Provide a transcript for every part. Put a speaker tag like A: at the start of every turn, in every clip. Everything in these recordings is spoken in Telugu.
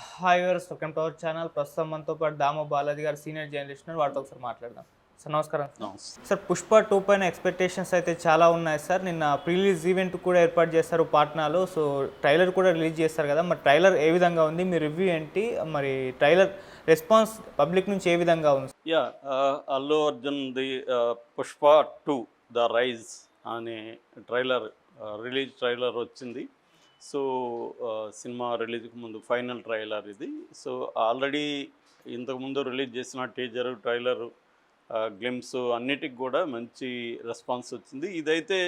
A: Hi viewers, welcome to our channel. ప్రస్తుతం మనతో పాటు దామో బాలాజీ గారు సీనియర్ జర్నలిస్ట్ ఉన్నారు. వారితో ఒకసారి మాట్లాడదాం. సార్ నమస్కారం.
B: నమస్తే.
A: సార్, పుష్ప 2 పైన ఎక్స్పెక్టేషన్స్ అయితే చాలా ఉన్నాయి సార్. నిన్న ప్రీ రిలీజ్ ఈవెంట్ కూడా ఏర్పాటు చేస్తారు పాట్నాలో. సో ట్రైలర్ కూడా రిలీజ్ చేస్తారు కదా, మరి ట్రైలర్ ఏ విధంగా ఉంది, మీ రివ్యూ ఏంటి, మరి ట్రైలర్ రెస్పాన్స్ పబ్లిక్ నుంచి ఏ విధంగా ఉంది?
B: యా అల్లు అర్జున్ది పుష్ప 2 ద రైజ్ అనే ట్రైలర్ రిలీజ్ ట్రైలర్ వచ్చింది. సో సినిమా రిలీజ్కి ముందు ఫైనల్ ట్రైలర్ ఇది. సో ఆల్రెడీ ఇంతకుముందు రిలీజ్ చేసిన టీజరు, ట్రైలరు, గ్లిమ్స్ అన్నిటికి కూడా మంచి రెస్పాన్స్ వచ్చింది. ఇదైతే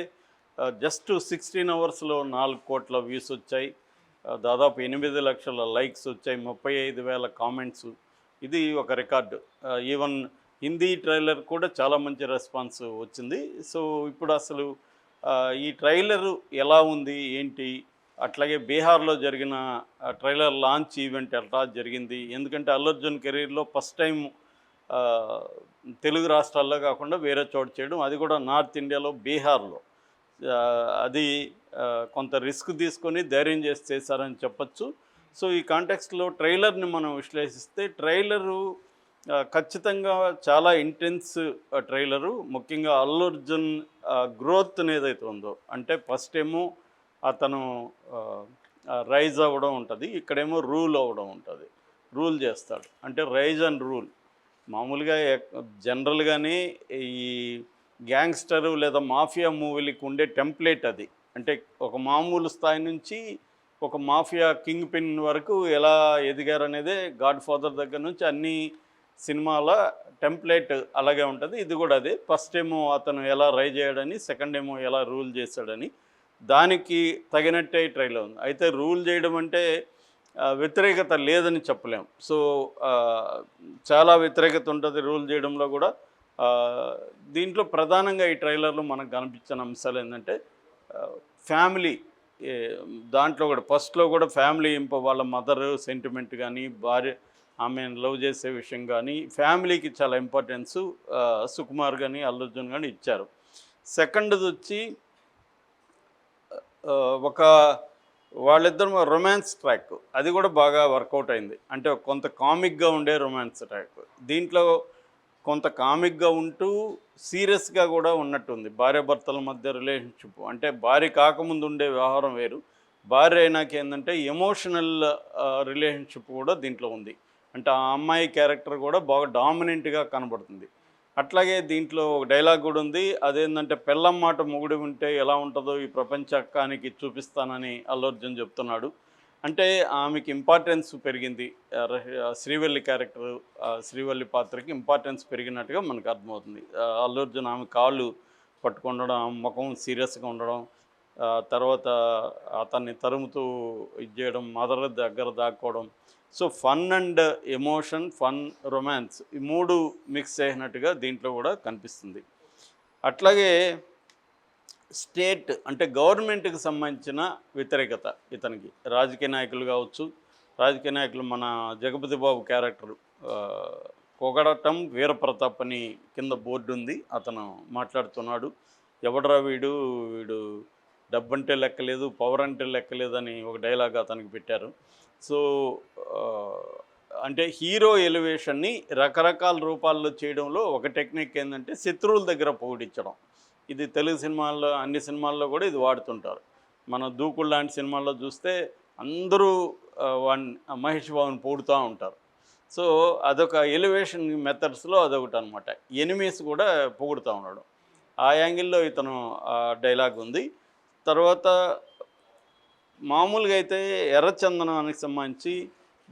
B: జస్ట్ 16 అవర్స్లో 4 కోట్ల వ్యూస్ వచ్చాయి, దాదాపు 8 లక్షల లైక్స్ వచ్చాయి, 35,000 కామెంట్స్. ఇది ఒక రికార్డు. ఈవెన్ హిందీ ట్రైలర్ కూడా చాలా మంచి రెస్పాన్స్ వచ్చింది. సో ఇప్పుడు అసలు ఈ ట్రైలరు ఎలా ఉంది ఏంటి, అట్లాగే బీహార్లో జరిగిన ట్రైలర్ లాంచ్ ఈవెంట్ ఎట్లా జరిగింది, ఎందుకంటే అల్లు అర్జున్ కెరీర్లో ఫస్ట్ టైం తెలుగు రాష్ట్రాల్లో కాకుండా వేరే చోట చేయడం, అది కూడా నార్త్ ఇండియాలో బీహార్లో. అది కొంత రిస్క్ తీసుకొని ధైర్యం చేసి చేశారని చెప్పచ్చు. సో ఈ కాంటెక్స్ట్లో ట్రైలర్ని మనం విశ్లేషిస్తే ట్రైలరు ఖచ్చితంగా చాలా ఇంటెన్స్ ట్రైలరు. ముఖ్యంగా అల్లు అర్జున్ గ్రోత్ ఏదైతే ఉందో, అంటే ఫస్ట్ ఏమో అతను రైజ్ అవ్వడం ఉంటుంది, ఇక్కడేమో రూల్ అవ్వడం ఉంటుంది. రూల్ చేస్తాడు అంటే రైజ్ అండ్ రూల్. మామూలుగా జనరల్గానే ఈ గ్యాంగ్స్టరు లేదా మాఫియా మూవీలకి ఉండే టెంప్లెట్ అది. అంటే ఒక మామూలు స్థాయి నుంచి ఒక మాఫియా కింగ్ పిన్ వరకు ఎలా ఎదిగారనేదే గాడ్ ఫాదర్ దగ్గర నుంచి అన్ని సినిమాల టెంప్లెట్ అలాగే ఉంటుంది. ఇది కూడా అదే. ఫస్ట్ ఏమో అతను ఎలా రైజ్ అయ్యాడని, సెకండ్ ఏమో ఎలా రూల్ చేశాడని, దానికి తగినట్టే ట్రైలర్ ఉంది. అయితే రూల్ చేయడం అంటే వ్యతిరేకత లేదని చెప్పలేం. సో చాలా వ్యతిరేకత ఉంటుంది రూల్ చేయడంలో కూడా. దీంట్లో ప్రధానంగా ఈ ట్రైలర్లో మనకు కనిపించిన అంశాలు ఏంటంటే ఫ్యామిలీ. దాంట్లో కూడా ఫస్ట్లో కూడా ఫ్యామిలీ వాళ్ళ మదర్ సెంటిమెంట్ కానీ, భార్య ఆమెను లవ్ చేసే విషయం కానీ, ఫ్యామిలీకి చాలా ఇంపార్టెన్సు సుకుమార్ కానీ అల్లు అర్జున్ కానీ ఇచ్చారు. సెకండ్ది వచ్చి ఒక వాళ్ళిద్దరు రొమాన్స్ ట్రాక్, అది కూడా బాగా వర్కౌట్ అయింది. అంటే కొంత కామిక్గా ఉండే రొమాన్స్ ట్రాక్. దీంట్లో కొంత కామిక్గా ఉంటూ సీరియస్గా కూడా ఉన్నట్టుంది. భార్యాభర్తల మధ్య రిలేషన్షిప్, అంటే భార్య కాకముందు ఉండే వ్యవహారం వేరు, భార్య అయినాక ఏంటంటే ఎమోషనల్ రిలేషన్షిప్ కూడా దీంట్లో ఉంది. అంటే ఆ అమ్మాయి క్యారెక్టర్ కూడా బాగా డామినెంట్గా కనబడుతుంది. అట్లాగే దీంట్లో ఒక డైలాగ్ కూడా ఉంది, అదేంటంటే పెళ్ళం మాట మొగుడు ఉంటే ఎలా ఉంటుందో ఈ ప్రపంచానికి చూపిస్తానని అల్లు అర్జున్ చెప్తున్నాడు. అంటే ఆమెకి ఇంపార్టెన్స్ పెరిగింది. శ్రీవల్లి క్యారెక్టర్, శ్రీవల్లి పాత్రకి ఇంపార్టెన్స్ పెరిగినట్టుగా మనకు అర్థమవుతుంది. అల్లు అర్జున్ ఆమె కాళ్ళు పట్టుకుండడం, ఆమె ముఖం సీరియస్గా ఉండడం, తర్వాత అతన్ని తరుముతూ ఇది చేయడం, మదర్ దగ్గర దాక్కోవడం. So fun and emotion, fun, romance ఈ మూడు మిక్స్ చేసినట్టుగా దీంట్లో కూడా కనిపిస్తుంది. అట్లాగే స్టేట్ అంటే గవర్నమెంట్కి సంబంధించిన వ్యతిరేకత ఇతనికి. రాజకీయ నాయకులు కావచ్చు, రాజకీయ నాయకులు మన జగపతి బాబు క్యారెక్టర్ కొగడటం వీరప్రతాప్ అని కింద బోర్డు ఉంది, అతను మాట్లాడుతున్నాడు. ఎవడరా వీడు, వీడు డబ్బంటే లెక్కలేదు, పవర్ అంటే లెక్కలేదని ఒక డైలాగ్ అతనికి పెట్టారు. సో అంటే హీరో ఎలివేషన్ని రకరకాల రూపాల్లో చేయడంలో ఒక టెక్నిక్ ఏంటంటే శత్రువుల దగ్గర పొగిడించడం. ఇది తెలుగు సినిమాల్లో అన్ని సినిమాల్లో కూడా ఇది వాడుతుంటారు. మన దూకుడు లాంటి సినిమాల్లో చూస్తే అందరూ మహేష్ బాబుని పొగుడుతూ ఉంటారు. సో అదొక ఎలివేషన్ మెథడ్స్లో అదొకటి అనమాట. ఎనిమీస్ కూడా పొగుడుతూ ఉండడం, ఆ యాంగిల్లో ఇతను డైలాగ్ ఉంది. తర్వాత మామూలుగా అయితే ఎర్రచందనానికి సంబంధించి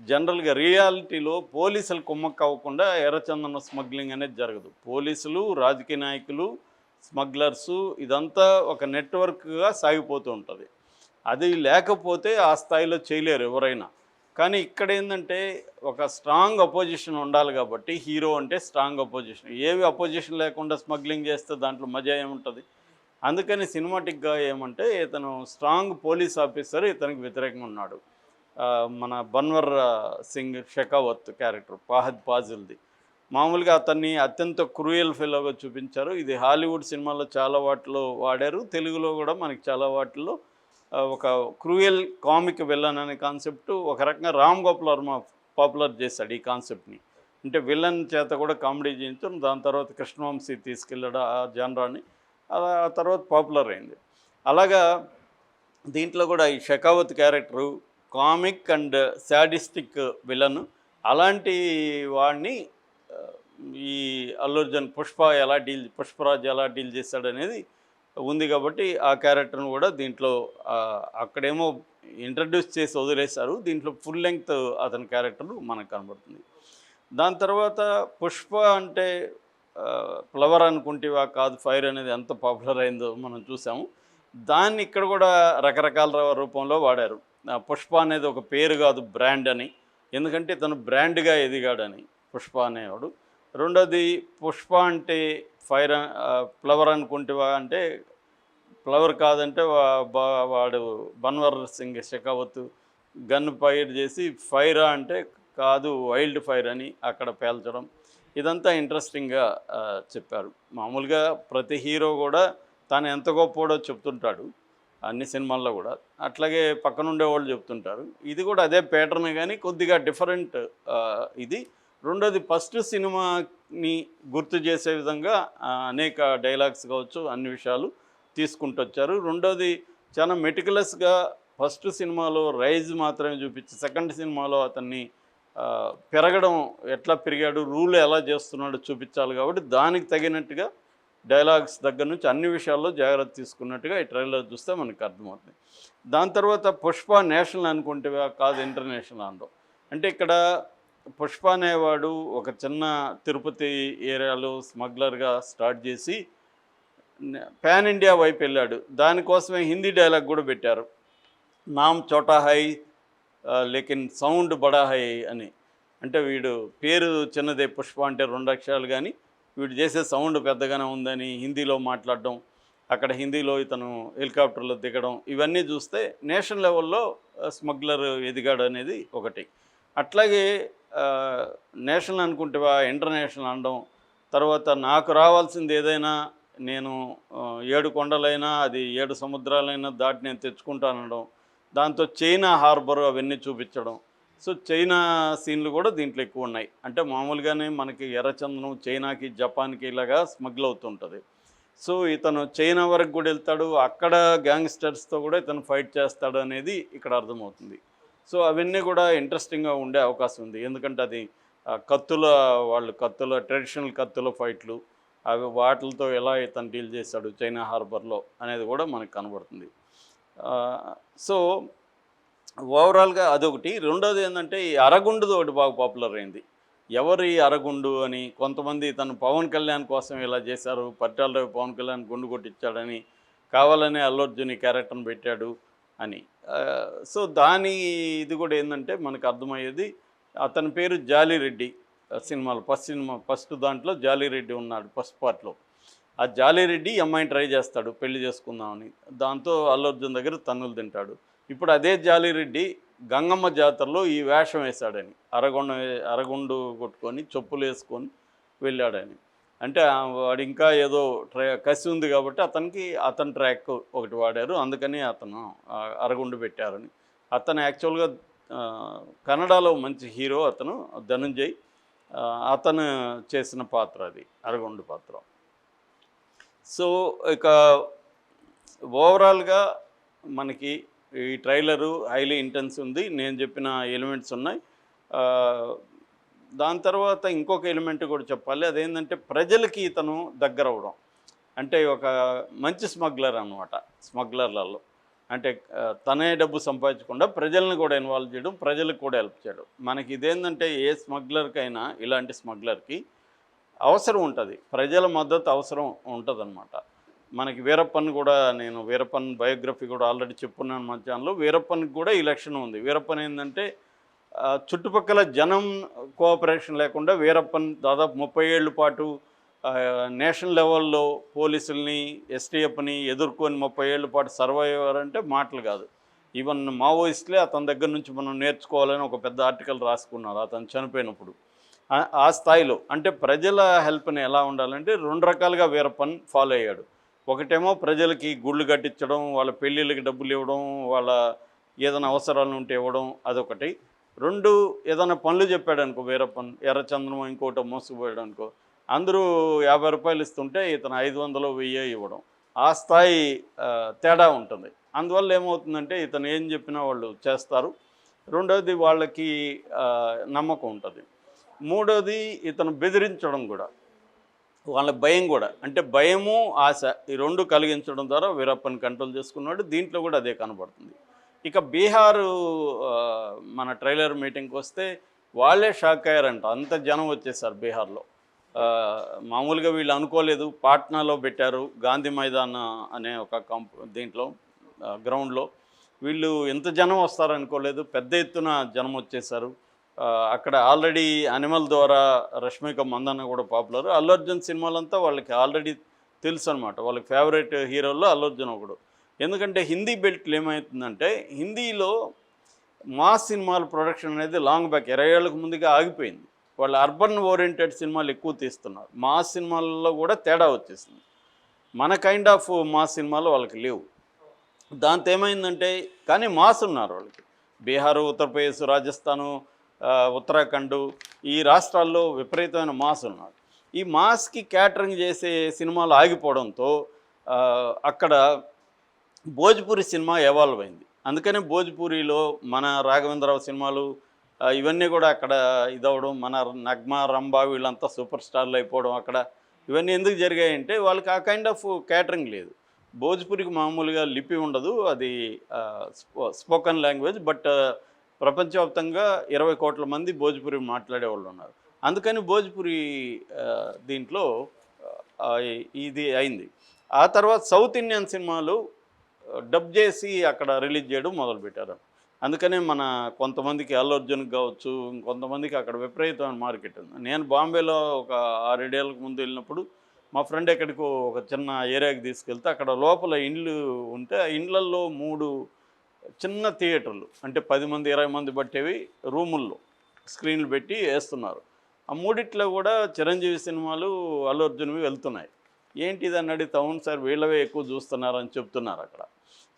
B: జనరల్గా రియాలిటీలో పోలీసులు కుమ్మక్క అవ్వకుండా ఎర్రచందనం స్మగ్లింగ్ అనేది జరగదు. పోలీసులు, రాజకీయ నాయకులు, స్మగ్లర్సు ఇదంతా ఒక నెట్వర్క్గా సాగిపోతూ ఉంటుంది. అది లేకపోతే ఆ స్థాయిలో చేయలేరు ఎవరైనా. కానీ ఇక్కడ ఏంటంటే ఒక స్ట్రాంగ్ అపోజిషన్ ఉండాలి కాబట్టి, హీరో అంటే స్ట్రాంగ్ అపోజిషన్. ఏవి అపోజిషన్ లేకుండా స్మగ్లింగ్ చేస్తే దాంట్లో మజా ఏముంటుంది. అందుకని సినిమాటిక్గా ఏమంటే ఇతను స్ట్రాంగ్ పోలీస్ ఆఫీసర్ ఇతనికి వ్యతిరేకంగా ఉన్నాడు. మన బన్వర్ సింగ్ షెకావత్ క్యారెక్టర్ ఫహద్ ఫాజిల్ది. మామూలుగా అతన్ని అత్యంత క్రూయల్ ఫెలోగా చూపించారు. ఇది హాలీవుడ్ సినిమాల్లో చాలా వాటిలో వాడారు, తెలుగులో కూడా మనకి చాలా వాటిల్లో ఒక క్రూయల్ కామిక్ విలన్ అనే కాన్సెప్ట్ ఒక రకంగా రామ్ గోపాల్ వర్మ పాపులర్ చేశాడు ఈ కాన్సెప్ట్ని. అంటే విలన్ చేత కూడా కామెడీ చేయించడం, దాని తర్వాత కృష్ణవంశీ తీసుకెళ్ళాడు ఆ జానరాని. అలా ఆ తర్వాత పాపులర్ అయింది. అలాగా దీంట్లో కూడా ఈ Shekhawat character comic and sadistic villain. అలాంటి వాడిని ఆ, ఈ అల్లు అర్జున్ పుష్పరాజ్ ఎలా డీల్ చేశాడనేది ఉంది కాబట్టి ఆ క్యారెక్టర్ను కూడా దీంట్లో అక్కడేమో ఇంట్రడ్యూస్ చేసి వదిలేశారు. దీంట్లో ఫుల్ లెంగ్త్ అతని క్యారెక్టర్ మనకు కనబడుతుంది. దాని తర్వాత పుష్ప అంటే ఫ్లవర్ అనుకుంటేవా కాదు ఫైర్ అనేది ఎంత పాపులర్ అయిందో మనం చూసాము. దాన్ని ఇక్కడ కూడా రకరకాల రూపంలో వాడారు. పుష్ప అనేది ఒక పేరు కాదు, బ్రాండ్ అని. ఎందుకంటే తను బ్రాండ్గా ఎదిగాడని పుష్ప అనేవాడు. రెండోది పుష్ప అంటే ఫైర్, ఫ్లవర్ అనుకుంటేవా అంటే ఫ్లవర్ కాదంటే వాడు బన్వర్ సింగ్ షెకావత్ గన్ ఫైర్ చేసి ఫైరా అంటే కాదు వైల్డ్ ఫైర్ అని అక్కడ పేల్చడం. ఇదంతా ఇంట్రెస్టింగ్గా చెప్పారు. మామూలుగా ప్రతి హీరో కూడా తాను ఎంత గొప్పవాడో చెప్తుంటాడు అన్ని సినిమాల్లో కూడా, అట్లాగే పక్కనుండే వాళ్ళు చెప్తుంటారు. ఇది కూడా అదే ప్యాటర్న్ కానీ కొద్దిగా డిఫరెంట్ ఇది. రెండోది ఫస్ట్ సినిమాని గుర్తు చేసే విధంగా అనేక డైలాగ్స్ కావచ్చు అన్ని విషయాలు తీసుకుంటూ వచ్చారు. రెండోది చాలా మెటికులస్గా ఫస్ట్ సినిమాలో రైజ్ మాత్రమే చూపించి సెకండ్ సినిమాలో అతన్ని పెరగడం ఎట్లా పెరిగాడు, రూల్ ఎలా చేస్తున్నాడో చూపించాలి కాబట్టి దానికి తగినట్టుగా డైలాగ్స్ దగ్గర నుంచి అన్ని విషయాల్లో జాగ్రత్త తీసుకున్నట్టుగా ఈ ట్రైలర్ చూస్తే మనకు అర్థమవుతుంది. దాని తర్వాత పుష్ప నేషనల్ అనుకుంటే కాదు ఇంటర్నేషనల్ అనడం. అంటే ఇక్కడ పుష్ప అనేవాడు ఒక చిన్న తిరుపతి ఏరియాలో స్మగ్లర్గా స్టార్ట్ చేసి పాన్ ఇండియా వైపు వెళ్ళాడు. దానికోసమే హిందీ డైలాగ్ కూడా పెట్టారు, నామ్ చోటా హై లేకిన్ సౌండ్ బడా హై అని. అంటే వీడు పేరు చిన్నదే పుష్ప అంటే 2 అక్షరాలు, కానీ వీడు చేసే సౌండ్ పెద్దగానే ఉందని హిందీలో మాట్లాడడం, అక్కడ హిందీలో ఇతను హెలికాప్టర్లో దిగడం, ఇవన్నీ చూస్తే నేషనల్ లెవెల్లో స్మగ్లర్ ఎదిగాడు అనేది ఒకటి. అట్లాగే నేషనల్ అనుకుంటేవా ఇంటర్నేషనల్ అనడం. తర్వాత నాకు రావాల్సింది ఏదైనా నేను 7 కొండలైనా అది 7 సముద్రాలైనా దాటి నేను తెచ్చుకుంటానడం. దాంతో చైనా హార్బర్ అవన్నీ చూపించడం. సో చైనా సీన్లు కూడా దీంట్లో ఎక్కువ ఉన్నాయి. అంటే మామూలుగానే మనకి ఎర్రచందనం చైనాకి జపాన్కి ఇలాగా స్మగ్ల్ అవుతుంటుంది. సో ఇతను చైనా వరకు కూడా వెళ్తాడు, అక్కడ గ్యాంగ్స్టర్స్తో కూడా ఇతను ఫైట్ చేస్తాడు అనేది ఇక్కడ అర్థమవుతుంది. సో అవన్నీ కూడా ఇంట్రెస్టింగ్గా ఉండే అవకాశం ఉంది. ఎందుకంటే అది కత్తుల ట్రెడిషనల్ కత్తుల ఫైట్లు, అవి వాటితో ఎలా ఇతను డీల్ చేశాడు చైనా హార్బర్లో అనేది కూడా మనకు కనబడుతుంది. సో ఓవరాల్గా అదొకటి. రెండోది ఏంటంటే ఈ అరగుండుది ఒకటి బాగా పాపులర్ అయింది. ఎవరు ఈ అరగుండు అని కొంతమంది తను పవన్ కళ్యాణ్ కోసం ఇలా చేశారు, పట్టాలరావు పవన్ కళ్యాణ్ గుండు కొట్టించాడని, కావాలనే అల్లు అర్జున్ ఈ క్యారెక్టర్ని పెట్టాడు అని. సో దాని ఇది కూడా ఏంటంటే మనకు అర్థమయ్యేది, అతని పేరు జాలిరెడ్డి. సినిమాలో ఫస్ట్ దాంట్లో జాలిరెడ్డి ఉన్నాడు ఫస్ట్ పార్ట్లో. ఆ జాలిరెడ్డి అమ్మాయిని ట్రై చేస్తాడు పెళ్లి చేసుకుందామని, దాంతో అల్లు అర్జున్ దగ్గర తన్నులు తింటాడు. ఇప్పుడు అదే జాలిరెడ్డి గంగమ్మ జాతరలో ఈ వేషం వేశాడని, అరగుండు కొట్టుకొని చెప్పులు వేసుకొని వెళ్ళాడని. అంటే వాడు ఇంకా ఏదో కసి ఉంది కాబట్టి అతని ట్రాక్ ఒకటి వాడారు, అందుకని అతను అరగుండు పెట్టారని. అతను యాక్చువల్గా కన్నడలో మంచి హీరో అతను ధనంజయ్, అతను చేసిన పాత్ర అది అరగుండు పాత్ర. సో ఇక ఓవరాల్గా మనకి ఈ ట్రైలరు హైలీ ఇంటెన్స్ ఉంది, నేను చెప్పిన ఎలిమెంట్స్ ఉన్నాయి. దాని తర్వాత ఇంకొక ఎలిమెంట్ కూడా చెప్పాలి, అదేంటంటే ప్రజలకి ఇతను దగ్గర అవడం. అంటే ఒక మంచి స్మగ్లర్ అనమాట. స్మగ్లర్లలో అంటే తనే డబ్బు సంపాదించకుండా ప్రజలను కూడా ఇన్వాల్వ్ చేయడం, ప్రజలకు కూడా హెల్ప్ చేయడం. మనకి ఇదేంటంటే ఏ స్మగ్లర్కైనా ఇలాంటి స్మగ్లర్కి అవసరం ఉంటుంది, ప్రజల మద్దతు అవసరం ఉంటుందన్నమాట. మనకి వీరప్పన్ కూడా, నేను వీరప్పన్ బయోగ్రఫీ కూడా ఆల్రెడీ చెప్పున్నాను మన ఛానల్లో. వీరప్పన్కి కూడా ఈ లక్షణం ఉంది. వీరప్పన్ ఏంటంటే చుట్టుపక్కల జనం కోఆపరేషన్ లేకుండా వీరప్పన్ దాదాపు 30 ఏళ్ళ పాటు నేషనల్ లెవెల్లో పోలీసుల్ని ఎస్టీఎఫ్ని ఎదుర్కొని 30 ఏళ్ళ పాటు సర్వైవర్ అంటే మాటలు కాదు. ఈవెన్ మావోయిస్టులే అతని దగ్గర నుంచి మనం నేర్చుకోవాలని ఒక పెద్ద ఆర్టికల్ రాసుకున్నారు అతను చనిపోయినప్పుడు. ఆ స్థాయిలో అంటే ప్రజల హెల్ప్ని ఎలా ఉండాలంటే 2 రకాలుగా వీరప్పన్ ఫాలో అయ్యాడు. ఒకటేమో ప్రజలకి గుళ్ళు కట్టించడం, వాళ్ళ పెళ్ళిళ్ళకి డబ్బులు ఇవ్వడం, వాళ్ళ ఏదైనా అవసరాలు ఉంటే ఇవ్వడం అదొకటి. 2 ఏదైనా పనులు చెప్పాడనుకో, వేరే పనులు ఎర్రచందనం ఇంకోటో మోసుకుపోయాడనుకో, అందరూ రూ. 50 ఇస్తుంటే ఇతను 500, 1000 ఇవ్వడం. ఆ స్థాయి తేడా ఉంటుంది. అందువల్ల ఏమవుతుందంటే ఇతను ఏం చెప్పినా వాళ్ళు చేస్తారు. రెండోది వాళ్ళకి నమ్మకం ఉంటుంది. మూడోది ఇతను బెదిరించడం కూడా. వాళ్ళ భయం కూడా. అంటే భయము, ఆశ ఈ 2 కలిగించడం ద్వారా వీరప్పని కంట్రోల్ చేసుకున్నాడు. దీంట్లో కూడా అదే కనబడుతుంది. ఇక బీహారు మన ట్రైలర్ మీటింగ్‌కొస్తే వాళ్ళే షాక్ అయ్యారంట. అంత జనం వచ్చేసారు బీహార్‌లో. మామూలుగా వీళ్ళు అనుకోలేదు. పాట్నాలో పెట్టారు. గాంధీ మైదాన్ అనే ఒక దీంట్లో గ్రౌండ్‌లో. వీళ్ళు ఇంత జనం వస్తారనుకోలేదు. పెద్ద ఎత్తున జనం వచ్చేసారు. అక్కడ ఆల్రెడీ 'అనిమల్' ద్వారా రష్మిక మందన్న కూడా పాపులర్. అల్లు అర్జున్ సినిమాలంతా వాళ్ళకి ఆల్రెడీ తెలుసు అనమాట. వాళ్ళకి ఫేవరెట్ హీరోల్లో అల్లు అర్జున్ ఒకడు. ఎందుకంటే హిందీ బెల్ట్లు ఏమవుతుందంటే హిందీలో మాస్ సినిమాల ప్రొడక్షన్ అనేది లాంగ్ బ్యాక్ 20 ఏళ్ళకు ముందుగా ఆగిపోయింది. వాళ్ళు అర్బన్ ఓరియంటెడ్ సినిమాలు ఎక్కువ తీస్తున్నారు. మాస్ సినిమాల్లో కూడా తేడా వచ్చేసింది. మన కైండ్ ఆఫ్ మాస్ సినిమాలు వాళ్ళకి లేవు. దాంతో ఏమైందంటే కానీ మాస్ ఉన్నారు వాళ్ళకి. బీహారు, ఉత్తరప్రదేశ్, రాజస్థాను, ఉత్తరాఖండ్ ఈ రాష్ట్రాల్లో విపరీతమైన మాస్ ఉన్నారు. ఈ మాస్కి క్యాటరింగ్ చేసే సినిమాలు ఆగిపోవడంతో అక్కడ భోజ్పురి సినిమా ఎవాల్వ్ అయింది. అందుకని భోజ్పురిలో మన రాఘవేంద్రరావు సినిమాలు ఇవన్నీ కూడా అక్కడ ఇదవడం, మన నగ్మా, రంభా వీళ్ళంతా సూపర్ స్టార్లు అయిపోవడం అక్కడ. ఇవన్నీ ఎందుకు జరిగాయంటే వాళ్ళకి ఆ కైండ్ ఆఫ్ క్యాటరింగ్ లేదు. భోజ్పురికి మామూలుగా లిపి ఉండదు, అది స్పోకన్ లాంగ్వేజ్. బట్ ప్రపంచవ్యాప్తంగా 20 కోట్ల మంది భోజ్పురి మాట్లాడే వాళ్ళు ఉన్నారు. అందుకని భోజ్పురి దీంట్లో ఇది అయింది. ఆ తర్వాత సౌత్ ఇండియన్ సినిమాలు డబ్ చేసి అక్కడ రిలీజ్ చేయడం మొదలుపెట్టారు. అందుకనే మన కొంతమందికి అల్లు అర్జున్కి కావచ్చు, ఇంకొంతమందికి అక్కడ విపరీతమైన మార్కెట్ ఉంది. నేను బాంబేలో ఒక 6-7 ఏళ్ళకు ముందు వెళ్ళినప్పుడు మా ఫ్రెండ్ ఎక్కడికో ఒక చిన్న ఏరియాకి తీసుకెళ్తే అక్కడ లోపల ఇండ్లు ఉంటే ఆ ఇండ్లల్లో 3 చిన్న థియేటర్లు, అంటే 10 మంది 20 మంది పట్టేవి రూముల్లో స్క్రీన్లు పెట్టి వేస్తున్నారు. ఆ మూడిట్లో కూడా చిరంజీవి సినిమాలు, అల్లు అర్జున్వి వెళ్తున్నాయి. ఏంటిది అని అడిగితే అవును సార్ వీళ్ళవే ఎక్కువ చూస్తున్నారని చెప్తున్నారు అక్కడ.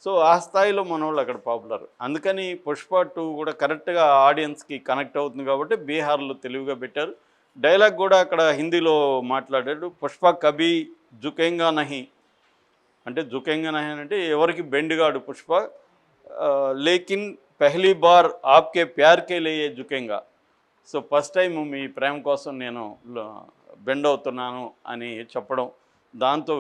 B: సో ఆ స్థాయిలో మనోళ్ళు అక్కడ పాపులర్. అందుకని పుష్ప 2 కూడా కరెక్ట్గా ఆడియన్స్కి కనెక్ట్ అవుతుంది కాబట్టి బీహార్లో తెలివిగా పెట్టారు. డైలాగ్ కూడా అక్కడ హిందీలో మాట్లాడాడు. పుష్ప కభీ జుకేంగా నహీ, అంటే జుకేంగా నహీ అంటే ఎవరికి బెండ్గాడు పుష్ప, లేకిన్ పెహ్లీ బార్ ఆప్కే ప్యార్ కే లియే జుకేంగా. సో ఫస్ట్ టైం మీ ప్రేమ కోసం నేను బెండ్ అవుతున్నాను అని చెప్పడం, దాంతో